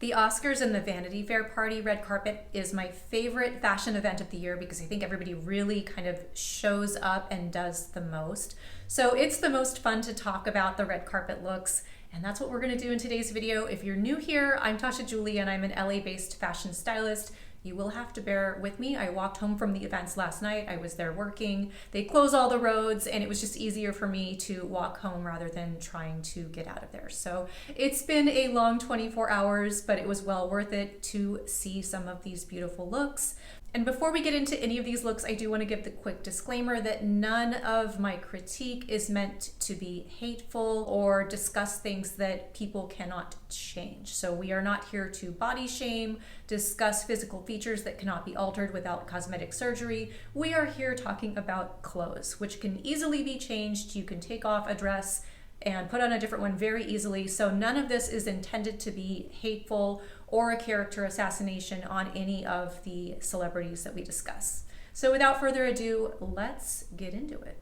The Oscars and the Vanity Fair party red carpet is my favorite fashion event of the year because I think everybody really kind of shows up and does the most. So it's the most fun to talk about the red carpet looks, and that's what we're going to do in today's video. If you're new here, I'm Tasha Julie and I'm an LA-based fashion stylist. You will have to bear with me. I walked home from the events last night. I was there working. They closed all the roads and it was just easier for me to walk home rather than trying to get out of there. So it's been a long 24 hours, but it was well worth it to see some of these beautiful looks. And before we get into any of these looks, I do want to give the quick disclaimer that none of my critique is meant to be hateful or discuss things that people cannot change. So we are not here to body shame, discuss physical features that cannot be altered without cosmetic surgery. We are here talking about clothes, which can easily be changed. You can take off a dress and put on a different one very easily. So none of this is intended to be hateful or a character assassination on any of the celebrities that we discuss. So without further ado, let's get into it.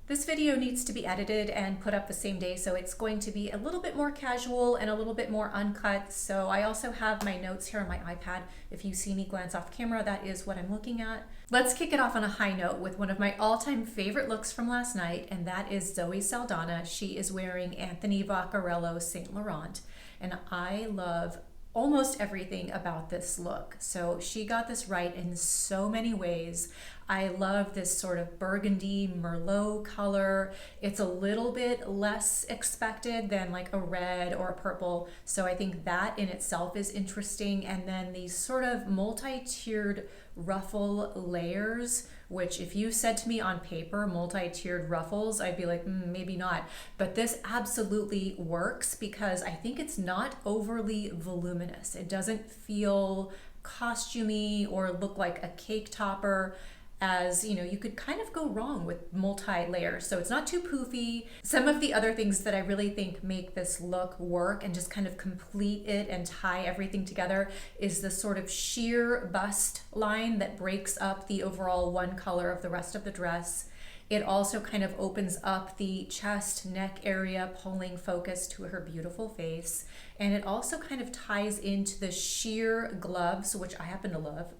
This video needs to be edited and put up the same day, so it's going to be a little bit more casual and a little bit more uncut. So I also have my notes here on my iPad. If you see me glance off camera, that is what I'm looking at. Let's kick it off on a high note with one of my all-time favorite looks from last night, and that is Zoe Saldana. She is wearing Anthony Vaccarello Saint Laurent, and I love almost everything about this look. So she got this right in so many ways. I love this sort of burgundy Merlot color. It's a little bit less expected than like a red or a purple. So I think that in itself is interesting. And then these sort of multi-tiered ruffle layers, which if you said to me on paper, multi-tiered ruffles, I'd be like, maybe not. But this absolutely works because I think it's not overly voluminous. It doesn't feel costumey or look like a cake topper. As you know, you could kind of go wrong with multi-layers. So it's not too poofy. Some of the other things that I really think make this look work and just kind of complete it and tie everything together is the sort of sheer bust line that breaks up the overall one color of the rest of the dress. It also kind of opens up the chest, neck area, pulling focus to her beautiful face. And it also kind of ties into the sheer gloves, which I happen to love.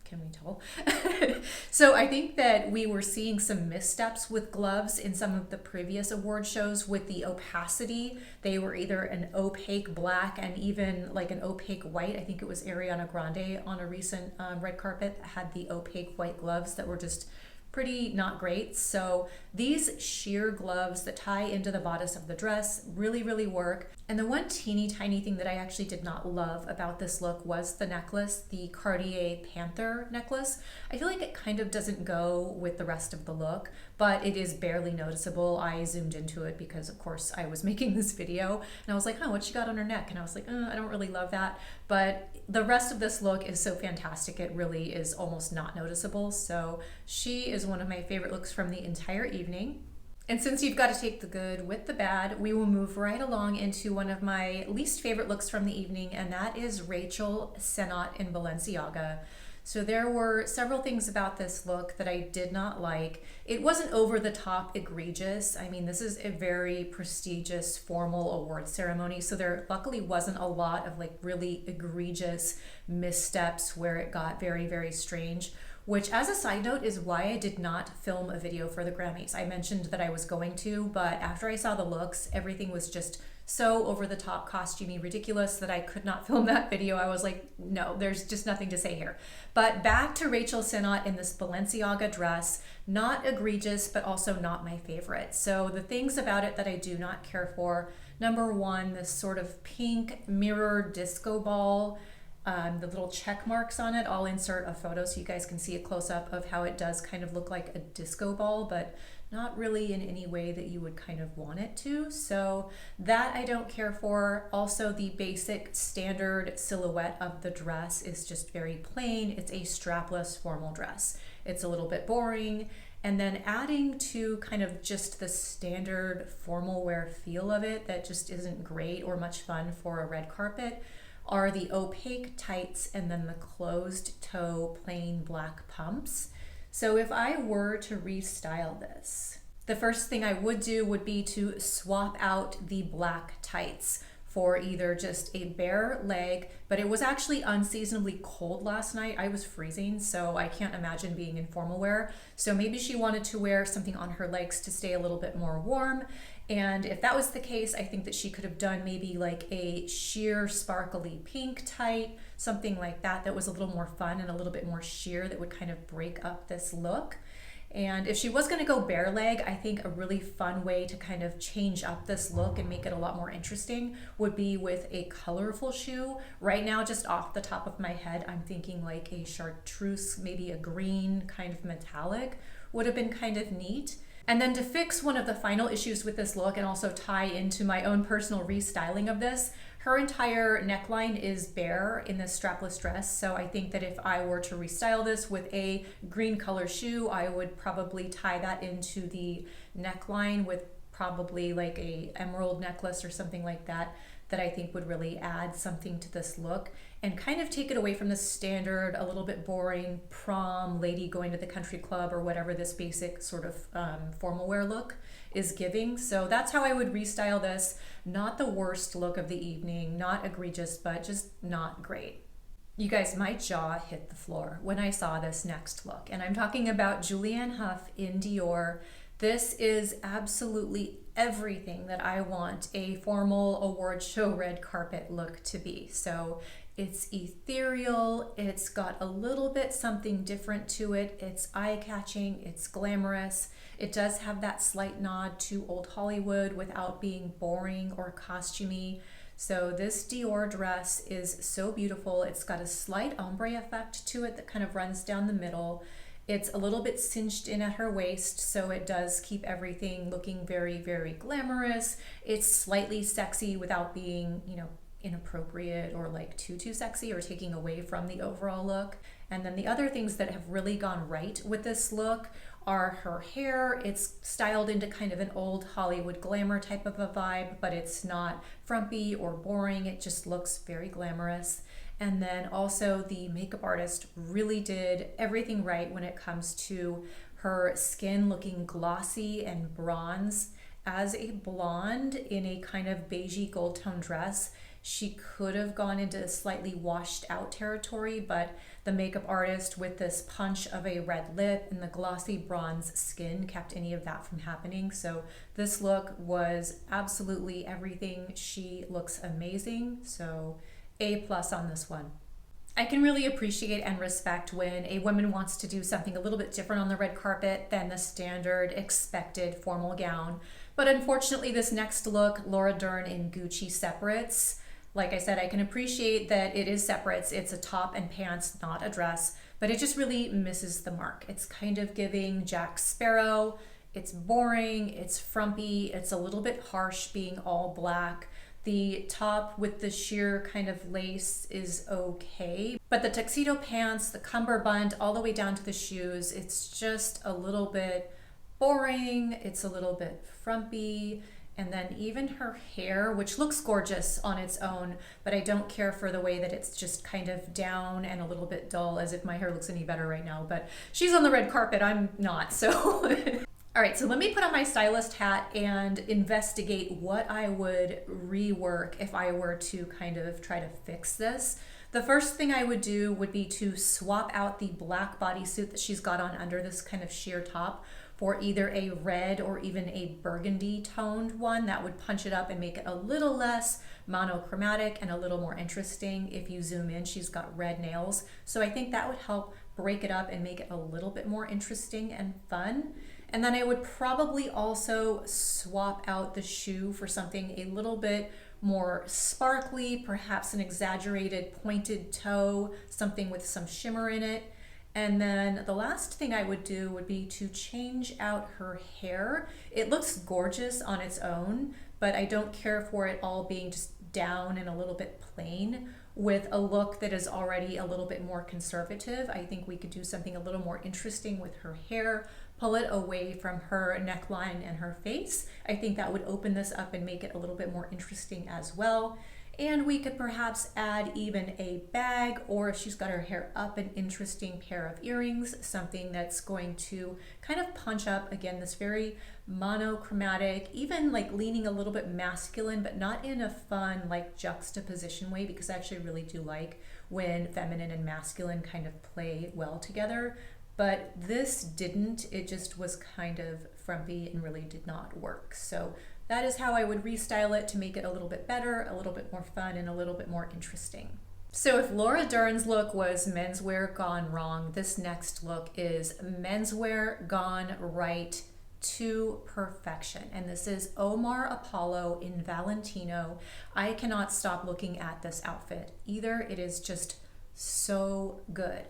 Can we tell? So I think that we were seeing some missteps with gloves in some of the previous award shows with the opacity. They were either an opaque black and even like an opaque white. I think it was Ariana Grande on a recent red carpet had the opaque white gloves that were just pretty not great. So these sheer gloves that tie into the bodice of the dress really, really work. And the one teeny tiny thing that I actually did not love about this look was the necklace, the Cartier Panther necklace. I feel like it kind of doesn't go with the rest of the look, but it is barely noticeable. I zoomed into it because of course I was making this video and I was like, oh, what she got on her neck? And I was like, I don't really love that. But the rest of this look is so fantastic. It really is almost not noticeable. So she is one of my favorite looks from the entire evening. And since you've got to take the good with the bad, we will move right along into one of my least favorite looks from the evening, and that is Rachel Sennott in Balenciaga. So there were several things about this look that I did not like. It wasn't over the top egregious. I mean, this is a very prestigious formal award ceremony, so there luckily wasn't a lot of like really egregious missteps where it got very, very strange. Which, as a side note, is why I did not film a video for the Grammys. I mentioned that I was going to, but after I saw the looks, everything was just so over the top, costumey, ridiculous that I could not film that video. I was like, no, there's just nothing to say here. But back to Rachel Sennott in this Balenciaga dress, not egregious, but also not my favorite. So the things about it that I do not care for, number one, this sort of pink mirror disco ball. The little check marks on it, I'll insert a photo so you guys can see a close-up of how it does kind of look like a disco ball, but not really in any way that you would kind of want it to. So that I don't care for. Also, the basic standard silhouette of the dress is just very plain. It's a strapless formal dress. It's a little bit boring. And then adding to kind of just the standard formal wear feel of it that just isn't great or much fun for a red carpet are the opaque tights and then the closed toe plain black pumps. So if I were to restyle this, the first thing I would do would be to swap out the black tights for either just a bare leg, but it was actually unseasonably cold last night. I was freezing, so I can't imagine being in formal wear. So maybe she wanted to wear something on her legs to stay a little bit more warm. And if that was the case, I think that she could have done maybe like a sheer sparkly pink tight, something like that, that was a little more fun and a little bit more sheer, that would kind of break up this look. And if she was going to go bare leg, I think a really fun way to kind of change up this look and make it a lot more interesting would be with a colorful shoe. Right now, just off the top of my head, I'm thinking like a chartreuse, maybe a green kind of metallic would have been kind of neat. And then to fix one of the final issues with this look and also tie into my own personal restyling of this, her entire neckline is bare in this strapless dress. So I think that if I were to restyle this with a green color shoe, I would probably tie that into the neckline with probably like a emerald necklace or something like that, that I think would really add something to this look and kind of take it away from the standard, a little bit boring prom lady going to the country club or whatever this basic sort of formal wear look is giving. So that's how I would restyle this. Not the worst look of the evening, not egregious, but just not great. You guys, my jaw hit the floor when I saw this next look, and I'm talking about Julianne Hough in Dior. This is absolutely everything that I want a formal award show red carpet look to be. So it's ethereal, it's got a little bit something different to it, it's eye-catching, it's glamorous. It does have that slight nod to old Hollywood without being boring or costumey. So this Dior dress is so beautiful. It's got a slight ombre effect to it that kind of runs down the middle. It's a little bit cinched in at her waist, so it does keep everything looking very, very glamorous. It's slightly sexy without being, inappropriate or like too sexy or taking away from the overall look. And then the other things that have really gone right with this look are her hair. It's styled into kind of an old Hollywood glamour type of a vibe, but it's not frumpy or boring. It just looks very glamorous. And then also the makeup artist really did everything right when it comes to her skin looking glossy and bronze. As a blonde in a kind of beigey gold tone dress, she could have gone into slightly washed out territory, but the makeup artist with this punch of a red lip and the glossy bronze skin kept any of that from happening. So this look was absolutely everything. She looks amazing. So A+ on this one. I can really appreciate and respect when a woman wants to do something a little bit different on the red carpet than the standard expected formal gown. But unfortunately, this next look, Laura Dern in Gucci separates, like I said, I can appreciate that it is separates. It's a top and pants, not a dress, but it just really misses the mark. It's kind of giving Jack Sparrow. It's boring, it's frumpy, it's a little bit harsh being all black. The top with the sheer kind of lace is okay, but the tuxedo pants, the cummerbund, all the way down to the shoes, it's just a little bit boring, it's a little bit frumpy. And then even her hair, which looks gorgeous on its own, but I don't care for the way that it's just kind of down and a little bit dull, as if my hair looks any better right now. But she's on the red carpet, I'm not, so. All right, so let me put on my stylist hat and investigate what I would rework if I were to kind of try to fix this. The first thing I would do would be to swap out the black bodysuit that she's got on under this kind of sheer top for either a red or even a burgundy toned one that would punch it up and make it a little less monochromatic and a little more interesting. If you zoom in, she's got red nails. So I think that would help break it up and make it a little bit more interesting and fun. And then I would probably also swap out the shoe for something a little bit more sparkly, perhaps an exaggerated pointed toe, something with some shimmer in it. And then the last thing I would do would be to change out her hair. It looks gorgeous on its own, but I don't care for it all being just down and a little bit plain. With a look that is already a little bit more conservative, I think we could do something a little more interesting with her hair, pull it away from her neckline and her face. I think that would open this up and make it a little bit more interesting as well. And we could perhaps add even a bag, or if she's got her hair up, an interesting pair of earrings, something that's going to kind of punch up, again, this very monochromatic, even like leaning a little bit masculine, but not in a fun like juxtaposition way, because I actually really do like when feminine and masculine kind of play well together. But this didn't, it just was kind of frumpy and really did not work. So that is how I would restyle it to make it a little bit better, a little bit more fun, and a little bit more interesting. So if Laura Dern's look was menswear gone wrong, this next look is menswear gone right to perfection. And this is Omar Apollo in Valentino. I cannot stop looking at this outfit either. It is just so good.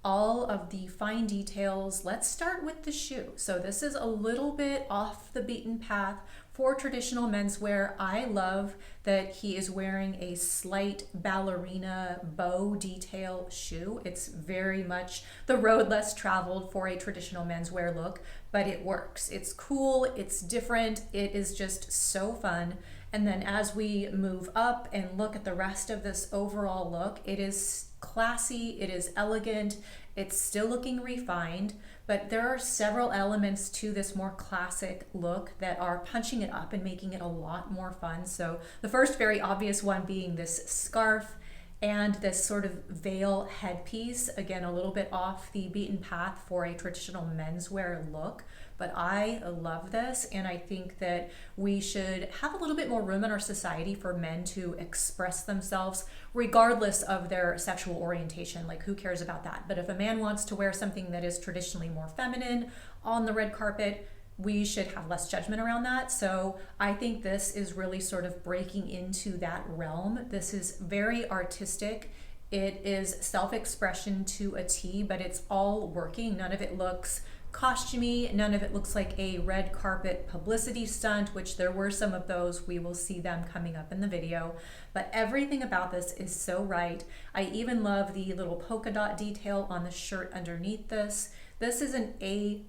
All of the fine details. Let's start with the shoe. So this is a little bit off the beaten path for traditional menswear. I love that he is wearing a slight ballerina bow detail shoe. It's very much the road less traveled for a traditional menswear look, but it works. It's cool, it's different, it is just so fun. And then as we move up and look at the rest of this overall look, it is classy, it is elegant, it's still looking refined, but there are several elements to this more classic look that are punching it up and making it a lot more fun. So the first very obvious one being this scarf and this sort of veil headpiece, again, a little bit off the beaten path for a traditional menswear look. But I love this, and I think that we should have a little bit more room in our society for men to express themselves regardless of their sexual orientation. Like, who cares about that? But if a man wants to wear something that is traditionally more feminine on the red carpet, we should have less judgment around that. So I think this is really sort of breaking into that realm. This is very artistic. It is self-expression to a T, but it's all working. None of it looks costumey, none of it looks like a red carpet publicity stunt, which there were some of those. We will see them coming up in the video, but everything about this is so right. I even love the little polka dot detail on the shirt underneath this. This is an A+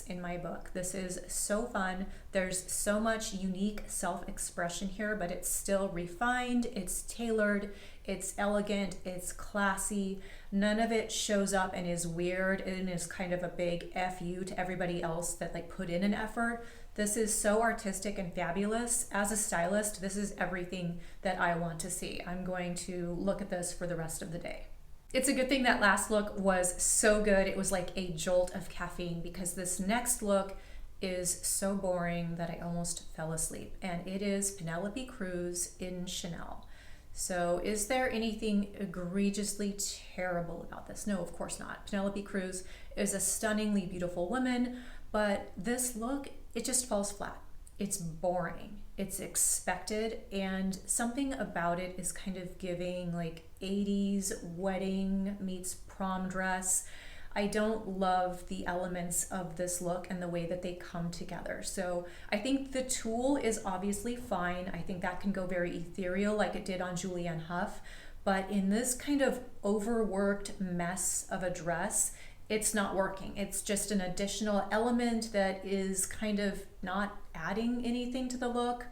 in my book. This is so fun. There's so much unique self-expression here, but it's still refined, it's tailored, it's elegant, it's classy. None of it shows up and is weird and is kind of a big FU to everybody else that like put in an effort. This is so artistic and fabulous. As a stylist, this is everything that I want to see. I'm going to look at this for the rest of the day. It's a good thing that last look was so good. It was like a jolt of caffeine, because this next look is so boring that I almost fell asleep. And it is Penelope Cruz in Chanel. So is there anything egregiously terrible about this? No, of course not. Penelope Cruz is a stunningly beautiful woman, but this look, it just falls flat. It's boring, it's expected, and something about it is kind of giving like 80s wedding meets prom dress. I don't love the elements of this look and the way that they come together. So I think the tulle is obviously fine. I think that can go very ethereal like it did on Julianne Hough, but in this kind of overworked mess of a dress, it's not working. It's just an additional element that is kind of not adding anything to the look.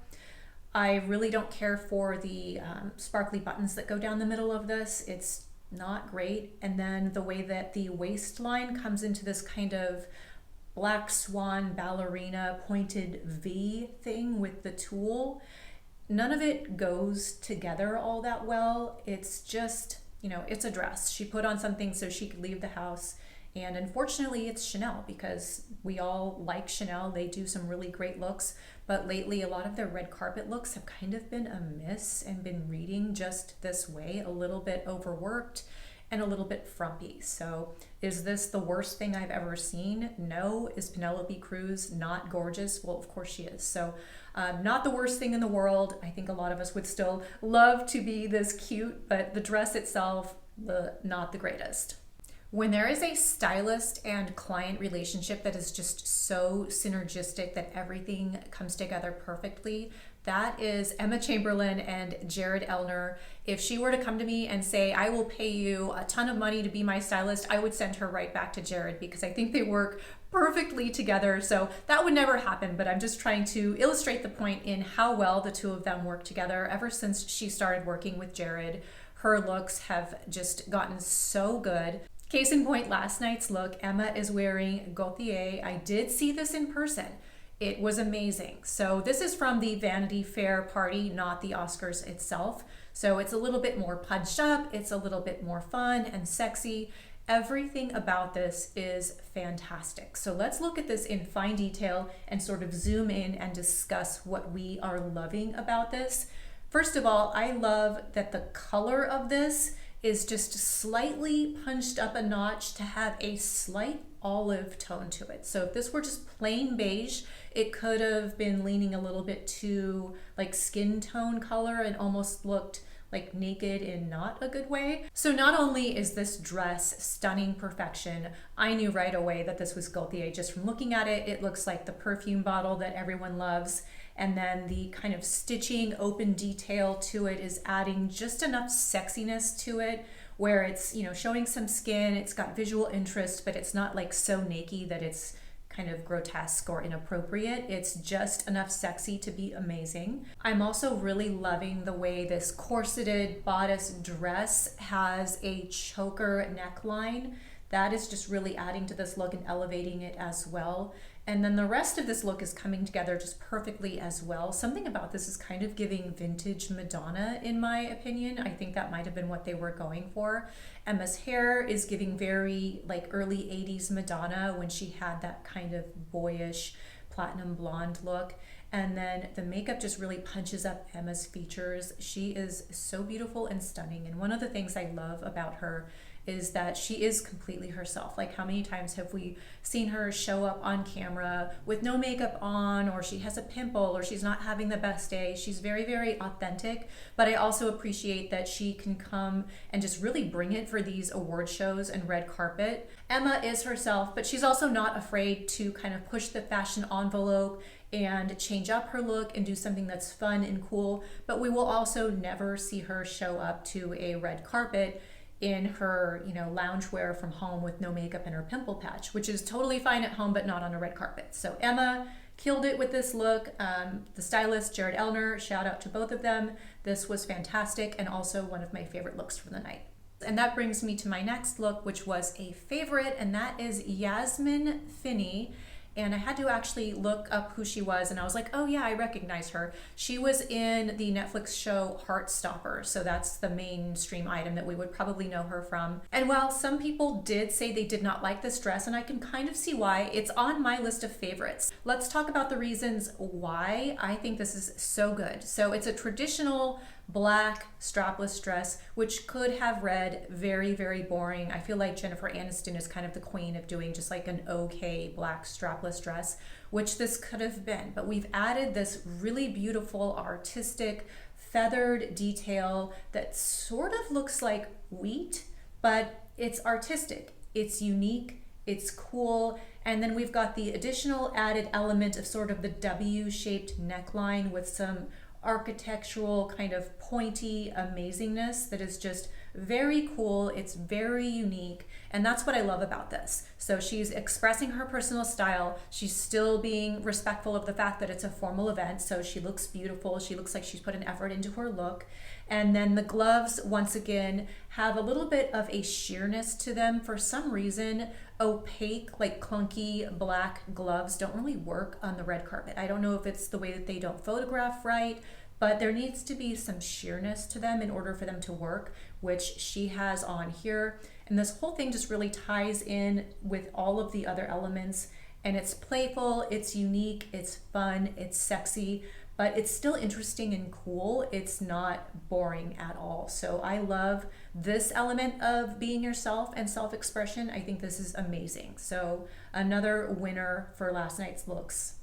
I really don't care for the sparkly buttons that go down the middle of this. It's not great. And then the way that the waistline comes into this kind of black swan ballerina pointed V thing with the tulle, none of it goes together all that well. It's just, you know, it's a dress. She put on something so she could leave the house. And unfortunately, it's Chanel, because we all like Chanel. They do some really great looks, but lately a lot of their red carpet looks have kind of been a miss and been reading just this way, a little bit overworked and a little bit frumpy. So is this the worst thing I've ever seen? No. Is Penelope Cruz not gorgeous? Well, of course she is. So not the worst thing in the world. I think a lot of us would still love to be this cute, but the dress itself, not the greatest. When there is a stylist and client relationship that is just so synergistic that everything comes together perfectly, that is Emma Chamberlain and Jared Elner. If she were to come to me and say, I will pay you a ton of money to be my stylist, I would send her right back to Jared, because I think they work perfectly together. So that would never happen, but I'm just trying to illustrate the point in how well the two of them work together. Ever since she started working with Jared, her looks have just gotten so good. Case in point, last night's look, Emma is wearing Gaultier. I did see this in person. It was amazing. So this is from the Vanity Fair party, not the Oscars itself. So it's a little bit more punched up. It's a little bit more fun and sexy. Everything about this is fantastic. So let's look at this in fine detail and sort of zoom in and discuss what we are loving about this. First of all, I love that the color of this is just slightly punched up a notch to have a slight olive tone to it. So if this were just plain beige, it could have been leaning a little bit too like skin tone color and almost looked like naked in not a good way. So not only is this dress stunning perfection, I knew right away that this was Gaultier just from looking at it. It looks like the perfume bottle that everyone loves. And then the kind of stitching open detail to it is adding just enough sexiness to it where it's, you know, showing some skin, it's got visual interest, but it's not like so naked that it's kind of grotesque or inappropriate. It's just enough sexy to be amazing. I'm also really loving the way this corseted bodice dress has a choker neckline. That is just really adding to this look and elevating it as well. And then the rest of this look is coming together just perfectly as well. Something about this is kind of giving vintage Madonna, in my opinion. I think that might have been what they were going for. Emma's hair is giving very like early 80s Madonna when she had that kind of boyish platinum blonde look. And then the makeup just really punches up Emma's features. She is so beautiful and stunning. And one of the things I love about her is that she is completely herself. Like, how many times have we seen her show up on camera with no makeup on, or she has a pimple, or she's not having the best day? She's very, very authentic, but I also appreciate that she can come and just really bring it for these award shows and red carpet. Emma is herself, but she's also not afraid to kind of push the fashion envelope and change up her look and do something that's fun and cool, but we will also never see her show up to a red carpet in her, you know, loungewear from home with no makeup and her pimple patch, which is totally fine at home, but not on a red carpet. So Emma killed it with this look. The stylist, Jared Elner, shout out to both of them. This was fantastic and also one of my favorite looks for the night. And that brings me to my next look, which was a favorite, and that is Yasmin Finney. And I had to actually look up who she was, and I was like, oh yeah, I recognize her. She was in the Netflix show Heartstopper, so that's the mainstream item that we would probably know her from. And while some people did say they did not like this dress, and I can kind of see why, it's on my list of favorites. Let's talk about the reasons why I think this is so good. So it's a traditional black strapless dress, which could have read very, very boring. I feel like Jennifer Aniston is kind of the queen of doing just like an okay black strapless dress, which this could have been. But we've added this really beautiful, artistic, feathered detail that sort of looks like wheat, but it's artistic, it's unique, it's cool. And then we've got the additional added element of sort of the W-shaped neckline with some architectural kind of pointy amazingness that is just very cool. It's very unique, and that's what I love about this. So she's expressing her personal style. She's still being respectful of the fact that it's a formal event, so she looks beautiful. She looks like she's put an effort into her look. And then the gloves, once again, have a little bit of a sheerness to them. For some reason, opaque, like clunky black gloves don't really work on the red carpet. I don't know if it's the way that they don't photograph right, but there needs to be some sheerness to them in order for them to work, which she has on here. And this whole thing just really ties in with all of the other elements, and it's playful, it's unique, it's fun, it's sexy, but it's still interesting and cool. It's not boring at all. So I love this element of being yourself and self-expression. I think this is amazing. So another winner for last night's looks.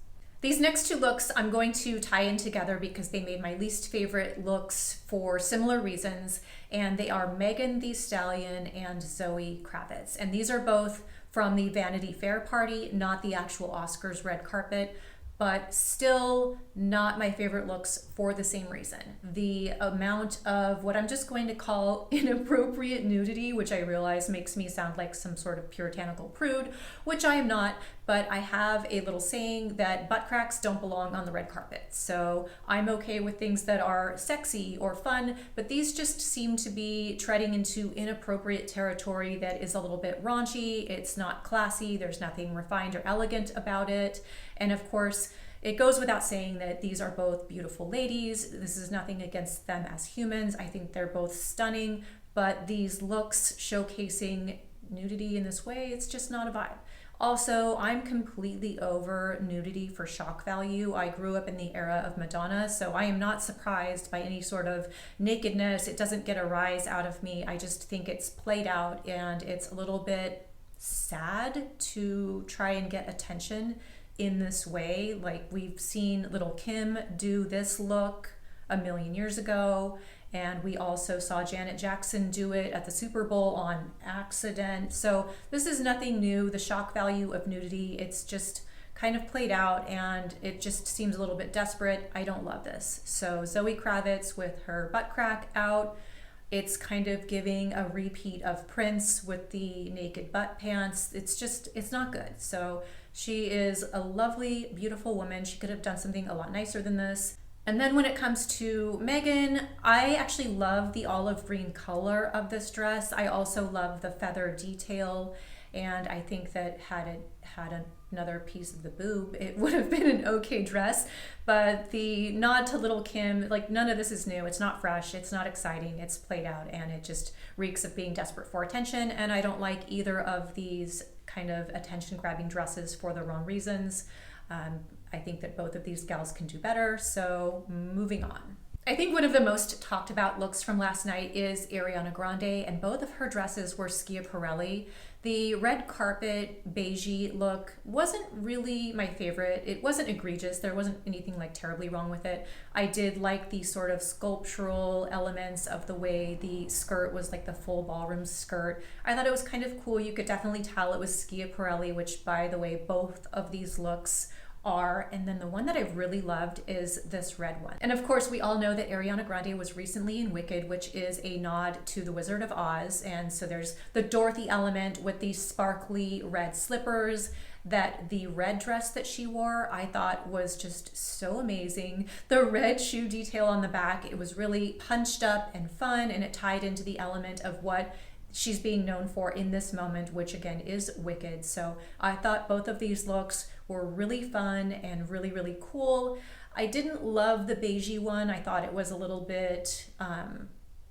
These next two looks I'm going to tie in together because they made my least favorite looks for similar reasons, and they are Megan Thee Stallion and Zoe Kravitz. And these are both from the Vanity Fair party, not the actual Oscars red carpet. but still not my favorite looks for the same reason. The amount of what I'm just going to call inappropriate nudity, which I realize makes me sound like some sort of puritanical prude, which I am not, but I have a little saying that butt cracks don't belong on the red carpet. So I'm okay with things that are sexy or fun, but these just seem to be treading into inappropriate territory that is a little bit raunchy. It's not classy. There's nothing refined or elegant about it. And of course, it goes without saying that these are both beautiful ladies. This is nothing against them as humans. I think they're both stunning, but these looks showcasing nudity in this way, it's just not a vibe. Also, I'm completely over nudity for shock value. I grew up in the era of Madonna, so I am not surprised by any sort of nakedness. It doesn't get a rise out of me. I just think it's played out, and it's a little bit sad to try and get attention in this way. Like, we've seen Little Kim do this look a million years ago, and we also saw Janet Jackson do it at the Super Bowl on accident. So this is nothing new. The shock value of nudity, it's just kind of played out, and it just seems a little bit desperate. I don't love this. So Zoe Kravitz with her butt crack out, it's kind of giving a repeat of Prince with the naked butt pants. It's not good. So she is a lovely, beautiful woman. She could have done something a lot nicer than this. And then when it comes to Megan, I actually love the olive green color of this dress. I also love the feather detail, and I think that had it had another piece of the boob, it would have been an okay dress. But the nod to Little Kim, like, none of this is new. It's not fresh, it's not exciting, it's played out, and it just reeks of being desperate for attention. And I don't like either of these kind of attention-grabbing dresses for the wrong reasons. I think that both of these gals can do better, so moving on. I think one of the most talked about looks from last night is Ariana Grande, and both of her dresses were Schiaparelli. The red carpet beigey look wasn't really my favorite. It wasn't egregious. There wasn't anything like terribly wrong with it. I did like the sort of sculptural elements of the way the skirt was like the full ballroom skirt. I thought it was kind of cool. You could definitely tell it was Schiaparelli, which, by the way, both of these looks are. And then the one that I really loved is this red one. And of course, we all know that Ariana Grande was recently in Wicked, which is a nod to the Wizard of Oz. And so there's the Dorothy element with these sparkly red slippers. That the red dress that she wore, I thought was just so amazing. The red shoe detail on the back, it was really punched up and fun, and it tied into the element of what she's being known for in this moment, which again is Wicked. So I thought both of these looks were really fun and really, really cool. I didn't love the beigey one. I thought it was a little bit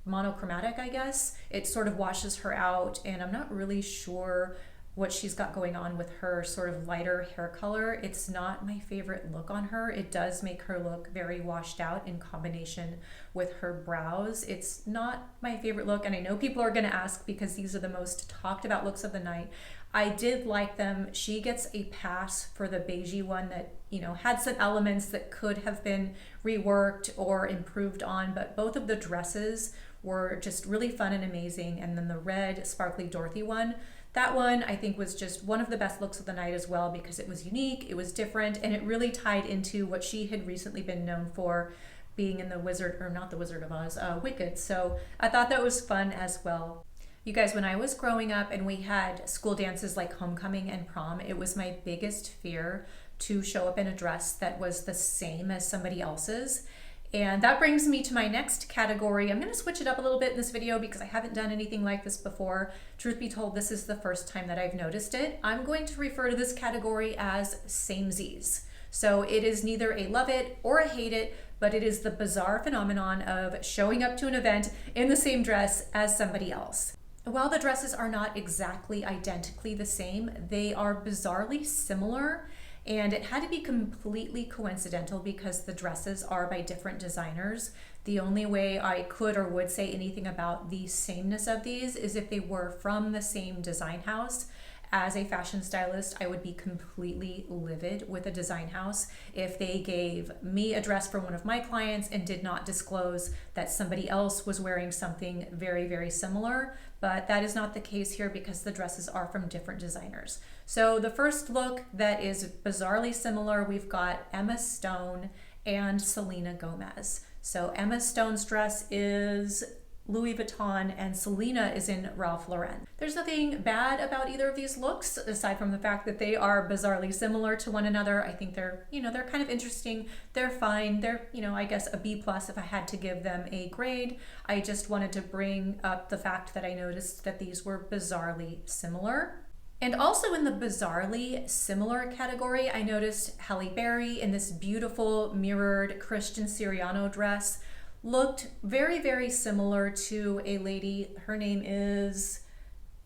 monochromatic, I guess. It sort of washes her out, and I'm not really sure what she's got going on with her sort of lighter hair color. It's not my favorite look on her. It does make her look very washed out in combination with her brows. It's not my favorite look, and I know people are gonna ask because these are the most talked about looks of the night. I did like them. She gets a pass for the beigey one that, you know, had some elements that could have been reworked or improved on, but both of the dresses were just really fun and amazing. And then the red sparkly Dorothy one, that one I think was just one of the best looks of the night as well, because it was unique, it was different, and it really tied into what she had recently been known for, being in the Wizard, or not the Wizard of Oz, Wicked. So I thought that was fun as well. You guys, when I was growing up and we had school dances like homecoming and prom, it was my biggest fear to show up in a dress that was the same as somebody else's. And that brings me to my next category. I'm going to switch it up a little bit in this video because I haven't done anything like this before. Truth be told, this is the first time that I've noticed it. I'm going to refer to this category as samesies. So it is neither a love it or a hate it, but it is the bizarre phenomenon of showing up to an event in the same dress as somebody else. While the dresses are not exactly identically the same, they are bizarrely similar. And it had to be completely coincidental because the dresses are by different designers. The only way I could or would say anything about the sameness of these is if they were from the same design house. as a fashion stylist, I would be completely livid with a design house if they gave me a dress for one of my clients and did not disclose that somebody else was wearing something very, very similar. But that is not the case here because the dresses are from different designers. So the first look that is bizarrely similar, we've got Emma Stone and Selena Gomez. So Emma Stone's dress is Louis Vuitton and Selena is in Ralph Lauren. There's nothing bad about either of these looks aside from the fact that they are bizarrely similar to one another. I think they're, they're kind of interesting. They're fine. They're, I guess a B+ if I had to give them a grade. I just wanted to bring up the fact that I noticed that these were bizarrely similar. And also in the bizarrely similar category, I noticed Halle Berry in this beautiful mirrored Christian Siriano dress looked very, very similar to a lady. Her name is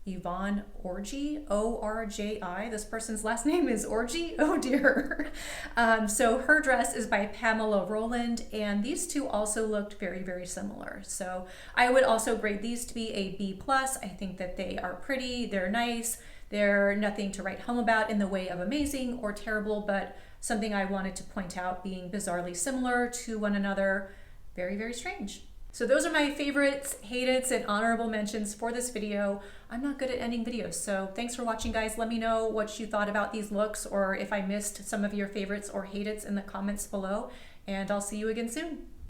Yvonne Orji, O-R-J-I. This person's last name is Orji. Oh dear. So her dress is by Pamela Roland, and these two also looked very, very similar. So I would also grade these to be a B+. I think that they are pretty, they're nice. They're nothing to write home about in the way of amazing or terrible, but something I wanted to point out being bizarrely similar to one another. Very, very strange. So those are my favorites, hate-its, and honorable mentions for this video. I'm not good at ending videos, so thanks for watching, guys. Let me know what you thought about these looks or if I missed some of your favorites or hate-its in the comments below, and I'll see you again soon.